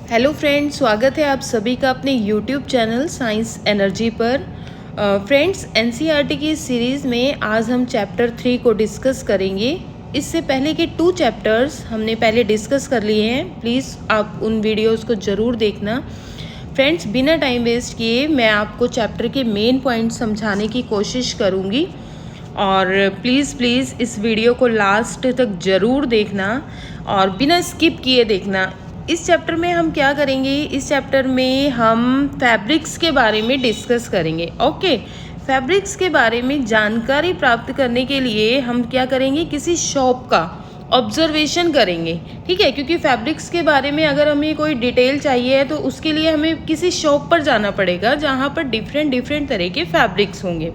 Hello friends, स्वागत है आप सभी का अपने यूट्यूब चैनल साइंस एनर्जी पर। फ्रेंड्स, एनसीईआरटी की सीरीज़ में आज हम चैप्टर 3 को डिस्कस करेंगे। इससे पहले के 2 चैप्टर्स हमने पहले डिस्कस कर लिए हैं। प्लीज़ आप उन वीडियोस को ज़रूर देखना। फ्रेंड्स, बिना टाइम वेस्ट किए मैं आपको चैप्टर के मेन पॉइंट समझाने की कोशिश करूँगी और प्लीज़ इस वीडियो को लास्ट तक ज़रूर देखना और बिना स्किप किए देखना। इस चैप्टर में हम क्या करेंगे, इस चैप्टर में हम फैब्रिक्स के बारे में डिस्कस करेंगे। ओके, फैब्रिक्स के बारे में जानकारी प्राप्त करने के लिए हम क्या करेंगे, किसी शॉप का ऑब्जर्वेशन करेंगे। ठीक है, क्योंकि फैब्रिक्स के बारे में अगर हमें कोई डिटेल चाहिए है तो उसके लिए हमें किसी शॉप पर जाना पड़ेगा जहाँ पर डिफरेंट तरह के फैब्रिक्स होंगे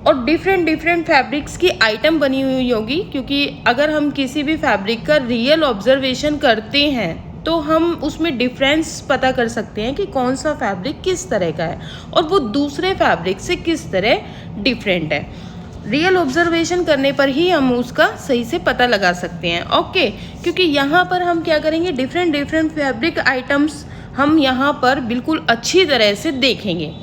और डिफरेंट फैब्रिक्स की आइटम बनी हुई होगी। क्योंकि अगर हम किसी भी फैब्रिक का रियल ऑब्जर्वेशन करते हैं तो हम उसमें डिफरेंस पता कर सकते हैं कि कौन सा फैब्रिक किस तरह का है और वो दूसरे फैब्रिक से किस तरह डिफरेंट है। रियल ऑब्जर्वेशन करने पर ही हम उसका सही से पता लगा सकते हैं। ओके, क्योंकि यहाँ पर हम क्या करेंगे, डिफरेंट फैब्रिक आइटम्स हम यहाँ पर बिल्कुल अच्छी तरह से देखेंगे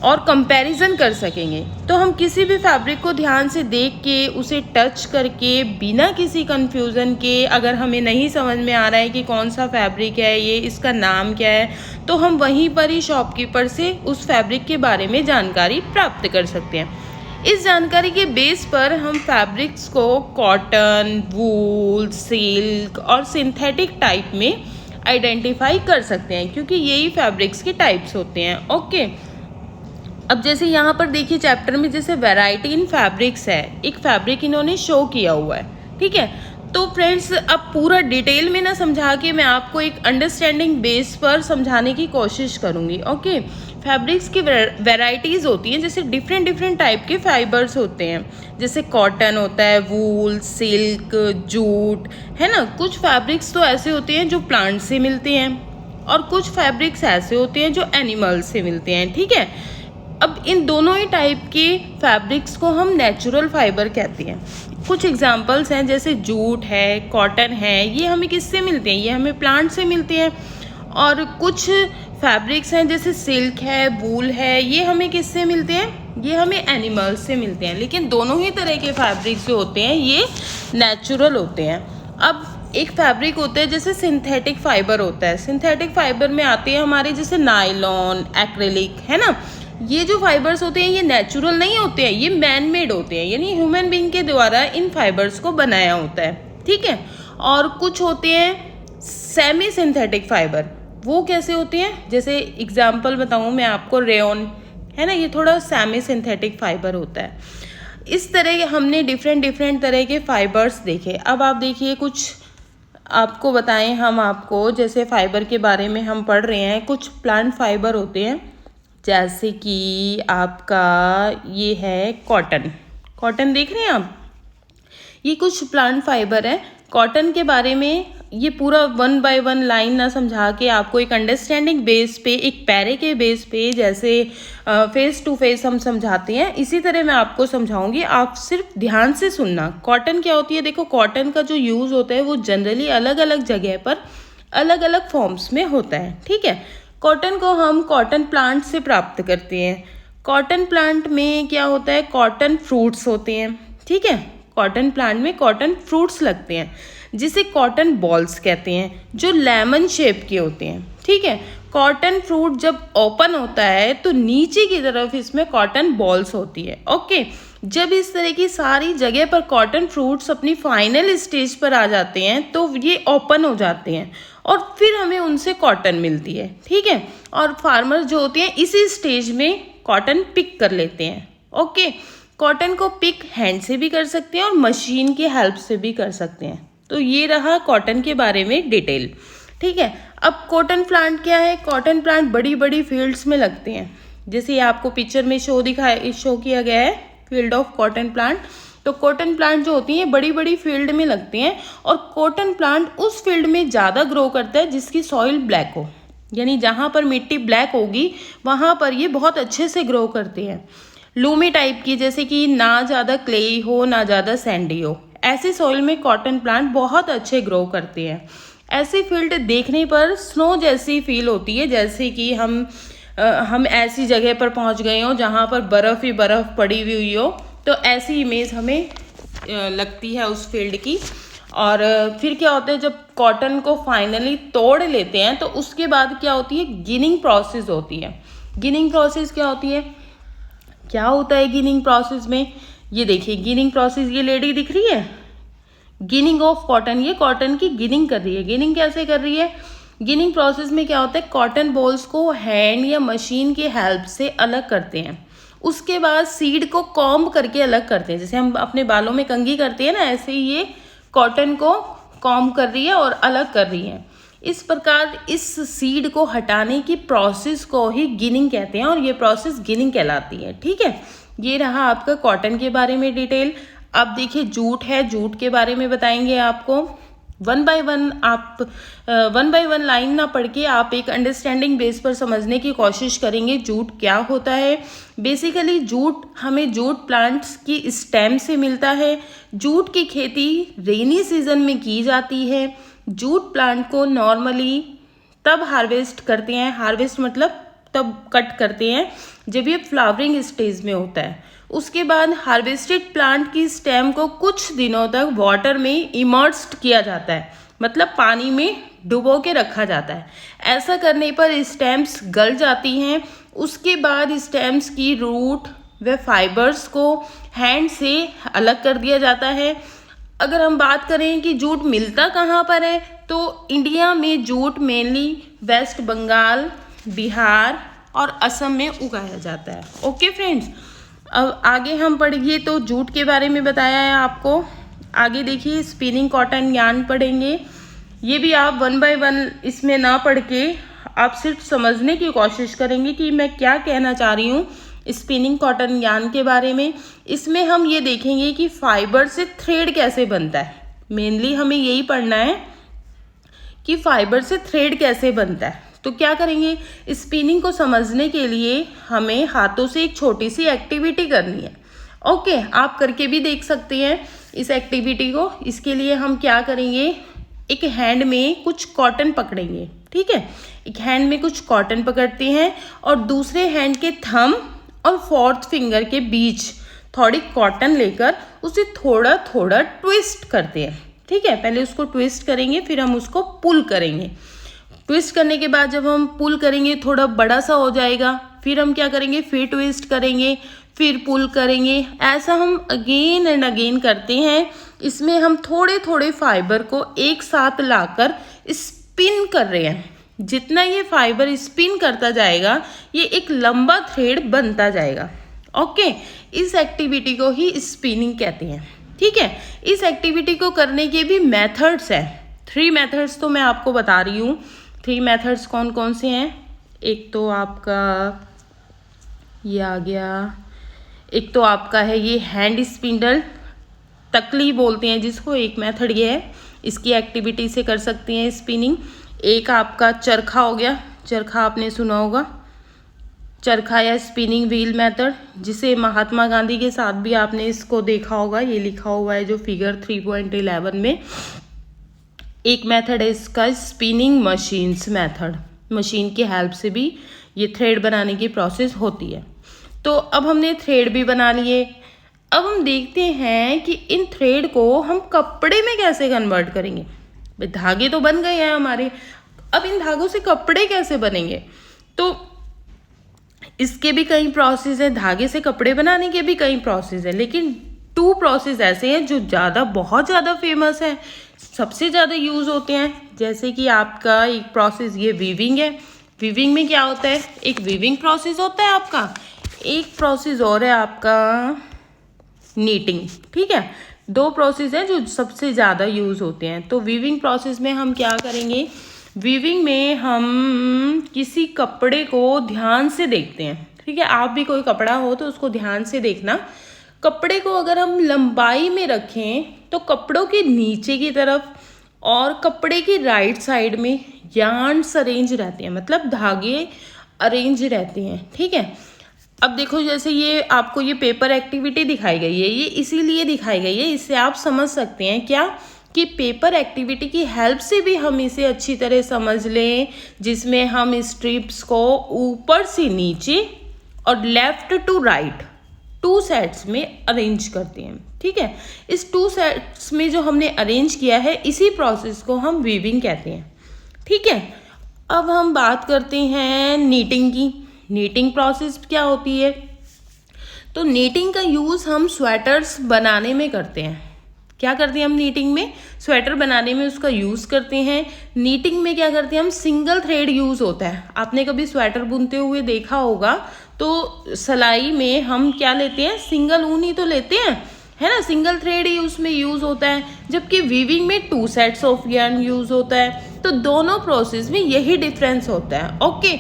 और कंपैरिजन कर सकेंगे। तो हम किसी भी फैब्रिक को ध्यान से देख के उसे टच करके बिना किसी कंफ्यूजन के, अगर हमें नहीं समझ में आ रहा है कि कौन सा फैब्रिक है, ये इसका नाम क्या है, तो हम वहीं पर ही शॉपकीपर से उस फैब्रिक के बारे में जानकारी प्राप्त कर सकते हैं। इस जानकारी के बेस पर हम फैब्रिक्स को कॉटन, वूल, सिल्क और सिंथेटिक टाइप में आइडेंटिफाई कर सकते हैं, क्योंकि यही फैब्रिक्स के टाइप्स होते हैं। ओके, अब जैसे यहाँ पर देखिए चैप्टर में जैसे वैरायटी इन फैब्रिक्स है, एक फैब्रिक इन्होंने शो किया हुआ है। ठीक है, तो फ्रेंड्स अब पूरा डिटेल में ना समझा के मैं आपको एक अंडरस्टैंडिंग बेस पर समझाने की कोशिश करूँगी। ओके, फैब्रिक्स की वैरायटीज़ होती हैं, जैसे डिफरेंट टाइप के फाइबर्स होते हैं, जैसे कॉटन होता है, वूल, सिल्क, जूट, है ना। कुछ फैब्रिक्स तो ऐसे होते हैं जो प्लांट से मिलते हैं और कुछ फैब्रिक्स ऐसे होते हैं जो एनिमल से मिलते हैं। ठीक है, अब इन दोनों ही टाइप के फैब्रिक्स को हम नेचुरल फाइबर कहते हैं। कुछ एग्जांपल्स हैं, जैसे जूट है, कॉटन है, ये हमें किससे मिलते हैं, ये हमें प्लांट से मिलते हैं। और कुछ फैब्रिक्स हैं जैसे सिल्क है, वूल है, ये हमें किससे मिलते हैं, ये हमें एनिमल्स से मिलते हैं। लेकिन दोनों ही तरह के फैब्रिक्स जो होते हैं ये नेचुरल होते हैं। अब एक फैब्रिक होता है जैसे सिंथेटिक फाइबर होता है। सिंथेटिक फाइबर में आते हैं हमारे जैसे नायलॉन, एक्रेलिक, है ना। ये जो फाइबर्स होते हैं ये नेचुरल नहीं होते हैं, ये मैन मेड होते हैं, यानी ह्यूमन बीइंग के द्वारा इन फाइबर्स को बनाया होता है। ठीक है, और कुछ होते हैं सेमी सिंथेटिक फाइबर। वो कैसे होते हैं, जैसे एग्जांपल बताऊं मैं आपको, रेयॉन है ना, ये थोड़ा सेमी सिंथेटिक फाइबर होता है। इस तरह हमने डिफरेंट तरह के फाइबर्स देखे। अब आप देखिए, कुछ आपको बताएं हम आपको, जैसे फाइबर के बारे में हम पढ़ रहे हैं, कुछ प्लांट फाइबर होते हैं, जैसे कि आपका ये है कॉटन देख रहे हैं आप, ये कुछ प्लांट फाइबर है। कॉटन के बारे में ये पूरा 1 बाय 1 लाइन ना समझा के आपको एक अंडरस्टैंडिंग बेस पे, एक पैरे के बेस पे, जैसे फेस टू फेस हम समझाते हैं, इसी तरह मैं आपको समझाऊंगी। आप सिर्फ ध्यान से सुनना। कॉटन क्या होती है, देखो कॉटन का जो यूज़ होता है वो जनरली अलग अलग जगह पर अलग अलग फॉर्म्स में होता है। ठीक है, कॉटन को हम कॉटन प्लांट से प्राप्त करते हैं। कॉटन प्लांट में क्या होता है, कॉटन फ्रूट्स होते हैं। ठीक है, कॉटन प्लांट में कॉटन फ्रूट्स लगते हैं जिसे कॉटन बॉल्स कहते हैं, जो लेमन शेप के होते हैं। ठीक है, कॉटन फ्रूट जब ओपन होता है तो नीचे की तरफ इसमें कॉटन बॉल्स होती है। ओके, जब इस तरह की सारी जगह पर कॉटन फ्रूट्स अपनी फाइनल स्टेज पर आ जाते हैं तो ये ओपन हो जाते हैं और फिर हमें उनसे कॉटन मिलती है। ठीक है, और फार्मर्स जो होते हैं इसी स्टेज में कॉटन पिक कर लेते हैं। ओके, कॉटन को पिक हैंड से भी कर सकते हैं और मशीन की हेल्प से भी कर सकते हैं। तो ये रहा कॉटन के बारे में डिटेल। ठीक है, अब कॉटन प्लांट क्या है, कॉटन प्लांट बड़ी फील्ड्स में लगते हैं। जैसे ये आपको पिक्चर में शो किया गया है, फील्ड ऑफ कॉटन प्लांट। तो कॉटन प्लांट जो होती हैं बड़ी फील्ड में लगते हैं और कॉटन प्लांट उस फील्ड में ज़्यादा ग्रो करता है जिसकी सॉइल ब्लैक हो, यानी जहाँ पर मिट्टी ब्लैक होगी वहाँ पर ये बहुत अच्छे से ग्रो करते हैं। लूमी टाइप की, जैसे कि ना ज़्यादा क्लेई हो ना ज़्यादा सैंडी हो, ऐसे सॉइल में कॉटन प्लांट बहुत अच्छे ग्रो करते हैं। ऐसी फील्ड देखने पर स्नो जैसी फील होती है, जैसे कि हम ऐसी जगह पर पहुंच गए हो जहां पर बर्फ़ ही बर्फ़ पड़ी हुई हो। तो ऐसी इमेज हमें लगती है उस फील्ड की। और फिर क्या होता है, जब कॉटन को फाइनली तोड़ लेते हैं तो उसके बाद क्या होती है, गिनिंग प्रोसेस होती है। गिनिंग प्रोसेस क्या होती है, क्या होता है गिनिंग प्रोसेस में, ये देखिए गिनिंग प्रोसेस, ये लेडी दिख रही है, गिनिंग ऑफ कॉटन, ये कॉटन की गिनिंग कर रही है। गिनिंग कैसे कर रही है, गिनिंग प्रोसेस में क्या होता है, कॉटन बॉल्स को हैंड या मशीन की हेल्प से अलग करते हैं। उसके बाद सीड को कॉम्ब करके अलग करते हैं, जैसे हम अपने बालों में कंघी करते हैं ना, ऐसे ही ये कॉटन को कॉम्ब कर रही है और अलग कर रही है। इस प्रकार इस सीड को हटाने की प्रोसेस को ही गिनिंग कहते हैं और ये प्रोसेस गिनिंग कहलाती है। ठीक है, ये रहा आपका कॉटन के बारे में डिटेल। अब देखिए जूट है, जूट के बारे में बताएंगे आपको। वन बाय वन लाइन ना पढ़ के आप एक अंडरस्टैंडिंग बेस पर समझने की कोशिश करेंगे जूट क्या होता है। बेसिकली जूट हमें जूट प्लांट्स की स्टेम से मिलता है। जूट की खेती रेनी सीजन में की जाती है। जूट प्लांट को नॉर्मली तब हार्वेस्ट करते हैं, हार्वेस्ट मतलब तब कट करते हैं जब ये फ्लावरिंग स्टेज में होता है। उसके बाद हार्वेस्टेड प्लांट की स्टेम को कुछ दिनों तक वाटर में इमर्स्ड किया जाता है, मतलब पानी में डुबो के रखा जाता है। ऐसा करने पर स्टेम्स गल जाती हैं। उसके बाद स्टेम्स की रूट व फाइबर्स को हैंड से अलग कर दिया जाता है। अगर हम बात करें कि जूट मिलता कहाँ पर है, तो इंडिया में जूट मेनली वेस्ट बंगाल, बिहार और असम में उगाया जाता है। ओके फ्रेंड्स, अब आगे हम पढ़िए, तो जूट के बारे में बताया है आपको। आगे देखिए स्पिनिंग कॉटन यार्न पढ़ेंगे। ये भी आप वन बाय वन इसमें ना पढ़ के आप सिर्फ समझने की कोशिश करेंगे कि मैं क्या कहना चाह रही हूँ स्पिनिंग कॉटन यार्न के बारे में। इसमें हम ये देखेंगे कि फाइबर से थ्रेड कैसे बनता है। मेनली हमें यही पढ़ना है कि फाइबर से थ्रेड कैसे बनता है। तो क्या करेंगे, स्पिनिंग को समझने के लिए हमें हाथों से एक छोटी सी एक्टिविटी करनी है। ओके, आप करके भी देख सकते हैं इस एक्टिविटी को। इसके लिए हम क्या करेंगे, एक हैंड में कुछ कॉटन पकड़ेंगे। ठीक है, एक हैंड में कुछ कॉटन पकड़ते हैं और दूसरे हैंड के थंब और फोर्थ फिंगर के बीच थोड़ी कॉटन लेकर उसे थोड़ा थोड़ा ट्विस्ट करते हैं। ठीक है, पहले उसको ट्विस्ट करेंगे, फिर हम उसको पुल करेंगे। ट्विस्ट करने के बाद जब हम पुल करेंगे थोड़ा बड़ा सा हो जाएगा, फिर हम क्या करेंगे, फिर ट्विस्ट करेंगे, फिर पुल करेंगे। ऐसा हम अगेन एंड अगेन करते हैं। इसमें हम थोड़े थोड़े फाइबर को एक साथ लाकर स्पिन कर रहे हैं। जितना ये फाइबर स्पिन करता जाएगा ये एक लंबा थ्रेड बनता जाएगा। ओके, इस एक्टिविटी को ही स्पिनिंग कहते हैं। ठीक है, इस एक्टिविटी को करने के भी मेथड्स हैं। 3 मेथड्स तो मैं आपको बता रही हूँ। 3 मेथड्स कौन कौन से हैं, एक तो आपका ये आ गया, एक तो आपका है ये हैंड स्पिंडल, तकली बोलते हैं जिसको, एक मेथड ये है, इसकी एक्टिविटी से कर सकते हैं स्पिनिंग। एक आपका चरखा हो गया, चरखा आपने सुना होगा, चरखा या स्पिनिंग व्हील मेथड, जिसे महात्मा गांधी के साथ भी आपने इसको देखा होगा, ये लिखा हुआ है जो फिगर 3.11 में। एक मेथड है इसका स्पिनिंग मशीन्स मेथड, मशीन की हेल्प से भी ये थ्रेड बनाने की प्रोसेस होती है। तो अब हमने थ्रेड भी बना लिए। अब हम देखते हैं कि इन थ्रेड को हम कपड़े में कैसे कन्वर्ट करेंगे। धागे तो बन गए हैं हमारे, अब इन धागों से कपड़े कैसे बनेंगे। तो इसके भी कई प्रोसेस हैं, धागे से कपड़े बनाने के भी कई प्रोसेस हैं, लेकिन 2 प्रोसेस ऐसे हैं जो बहुत ज़्यादा फेमस है, सबसे ज़्यादा यूज़ होते हैं। जैसे कि आपका एक प्रोसेस ये वीविंग है। वीविंग में क्या होता है, एक वीविंग प्रोसेस होता है आपका, एक प्रोसेस और है आपका नीटिंग। ठीक है, 2 प्रोसेस हैं जो सबसे ज़्यादा यूज़ होते हैं। तो वीविंग प्रोसेस में हम क्या करेंगे, वीविंग में हम किसी कपड़े को ध्यान से देखते हैं। ठीक है, आप भी कोई कपड़ा हो तो उसको ध्यान से देखना। कपड़े को अगर हम लंबाई में रखें तो कपड़ों के नीचे की तरफ और कपड़े की राइट साइड में यार्न्स अरेंज रहते हैं, मतलब धागे अरेंज रहते हैं। ठीक है, अब देखो जैसे ये आपको ये पेपर एक्टिविटी दिखाई गई है, ये इसीलिए दिखाई गई है, इससे आप समझ सकते हैं क्या कि पेपर एक्टिविटी की हेल्प से भी हम इसे अच्छी तरह समझ लें, जिसमें हम स्ट्रिप्स को ऊपर से नीचे और लेफ्ट टू राइट 2 सेट्स में अरेंज करते हैं। ठीक है, इस 2 सेट्स में जो हमने अरेंज किया है, इसी प्रोसेस को हम वीविंग कहते हैं। ठीक है, अब हम बात करते हैं नीटिंग की। नीटिंग प्रोसेस क्या होती है? तो नीटिंग का यूज़ हम स्वेटर्स बनाने में करते हैं। क्या करते हैं हम नीटिंग में? स्वेटर बनाने में उसका यूज़ करते हैं। नीटिंग में क्या करते हैं हम? सिंगल थ्रेड यूज़ होता है। आपने कभी स्वेटर बुनते हुए देखा होगा, तो सिलाई में हम क्या लेते हैं? सिंगल ऊन ही तो लेते हैं, है ना? सिंगल थ्रेड ही उसमें यूज़ होता है, जबकि वीविंग में 2 सेट्स ऑफ yarn यूज़ होता है। तो दोनों प्रोसेस में यही डिफरेंस होता है। ओके,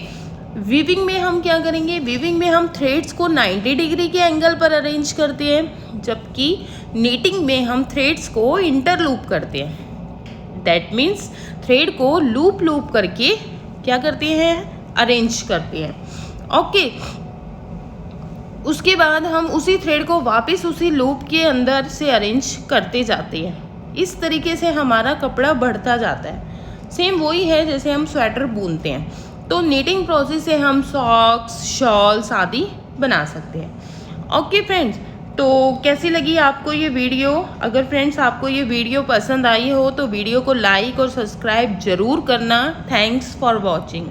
वीविंग में हम क्या करेंगे? वीविंग में हम थ्रेड्स को 90 डिग्री के एंगल पर अरेंज करते हैं, जबकि नीटिंग में हम थ्रेड्स को इंटरलूप करते हैं। दैट मीन्स थ्रेड को लूप करके क्या करते हैं? अरेंज करते हैं। ओके, उसके बाद हम उसी थ्रेड को वापस उसी लूप के अंदर से अरेंज करते जाते हैं। इस तरीके से हमारा कपड़ा बढ़ता जाता है। सेम वही है जैसे हम स्वेटर बुनते हैं। तो नीटिंग प्रोसेस से हम सॉक्स, शॉल्स आदि बना सकते हैं। ओके फ्रेंड्स, तो कैसी लगी आपको ये वीडियो? अगर फ्रेंड्स आपको ये वीडियो पसंद आई हो तो वीडियो को लाइक और सब्सक्राइब ज़रूर करना। Thanks for watching.